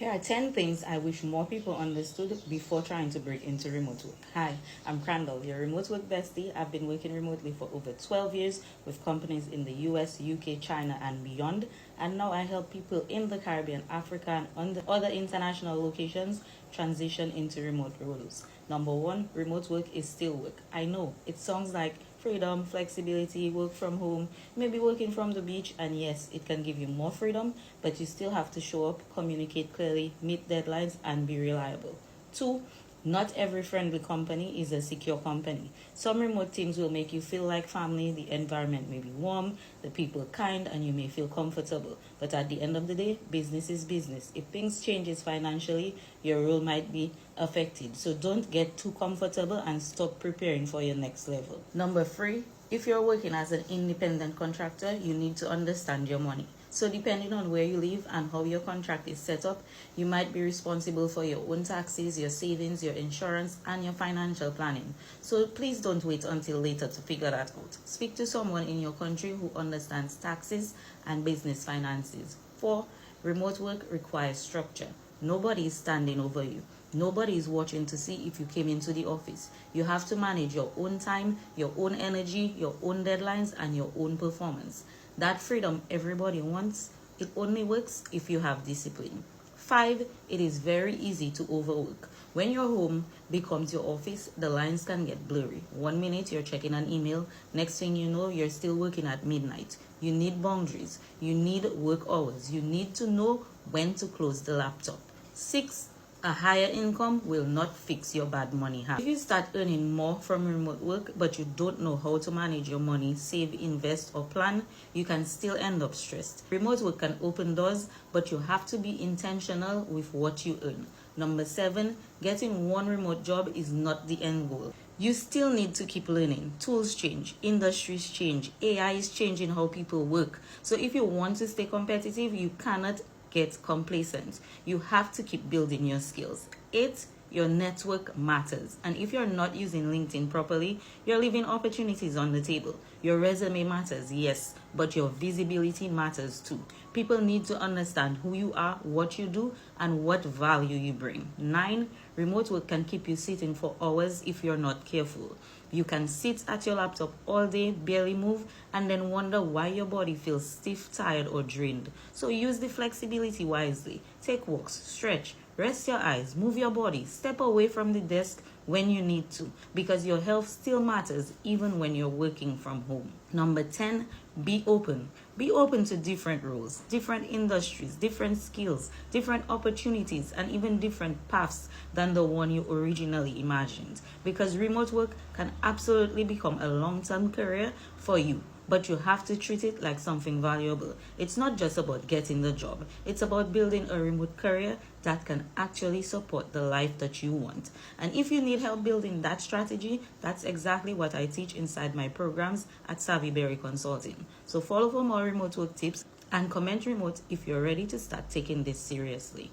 Here are 10 things I wish more people understood before trying to break into remote work. Hi, I'm Crandall, your remote work bestie. I've been working remotely for over 12 years with companies in the US, UK, China, and beyond. And now I help people in the Caribbean, Africa, and other international locations transition into remote roles. Number one, remote work is still work. I know it sounds like freedom, flexibility, work from home, maybe working from the beach, and yes, it can give you more freedom, but you still have to show up, communicate clearly, meet deadlines, and be reliable. Two, not every friendly company is a secure company. Some remote teams will make you feel like family, the environment may be warm, the people kind, and you may feel comfortable. But at the end of the day, business is business. If things changes financially, your role might be affected. So don't get too comfortable and stop preparing for your next level. Number three, if you're working as an independent contractor, you need to understand your money. So depending on where you live and how your contract is set up, you might be responsible for your own taxes, your savings, your insurance, and your financial planning. So please don't wait until later to figure that out. Speak to someone in your country who understands taxes and business finances. 4. Remote work requires structure. Nobody is standing over you. Nobody is watching to see if you came into the office. You have to manage your own time, your own energy, your own deadlines, and your own performance. That freedom everybody wants, it only works if you have discipline. 5. It is very easy to overwork. When your home becomes your office, the lines can get blurry. 1 minute you're checking an email, next thing you know, you're still working at midnight. You need boundaries. You need work hours. You need to know when to close the laptop. 6. A higher income will not fix your bad money habit. If you start earning more from remote work, but you don't know how to manage your money, save, invest, or plan, you can still end up stressed. Remote work can open doors, but you have to be intentional with what you earn. Number 7, getting one remote job is not the end goal. You still need to keep learning. Tools change, industries change, AI is changing how people work. So if you want to stay competitive, you cannot get complacent. You have to keep building your skills. 8, your network matters. And if you're not using LinkedIn properly, you're leaving opportunities on the table. Your resume matters, yes, but your visibility matters too. People need to understand who you are, what you do, and what value you bring. 9, remote work can keep you sitting for hours if you're not careful. You can sit at your laptop all day, barely move, and then wonder why your body feels stiff, tired, or drained. So use the flexibility wisely. Take walks, stretch, rest your eyes, move your body, step away from the desk when you need to, because your health still matters even when you're working from home. Number 10, be open. Be open to different roles, different industries, different skills, different opportunities, and even different paths than the one you originally imagined. Because remote work can absolutely become a long-term career for you, but you have to treat it like something valuable. It's not just about getting the job. It's about building a remote career that can actually support the life that you want. And if you need help building that strategy, that's exactly what I teach inside my programs at Savvy Berry Consulting. So follow for more remote work tips and comment remote if you're ready to start taking this seriously.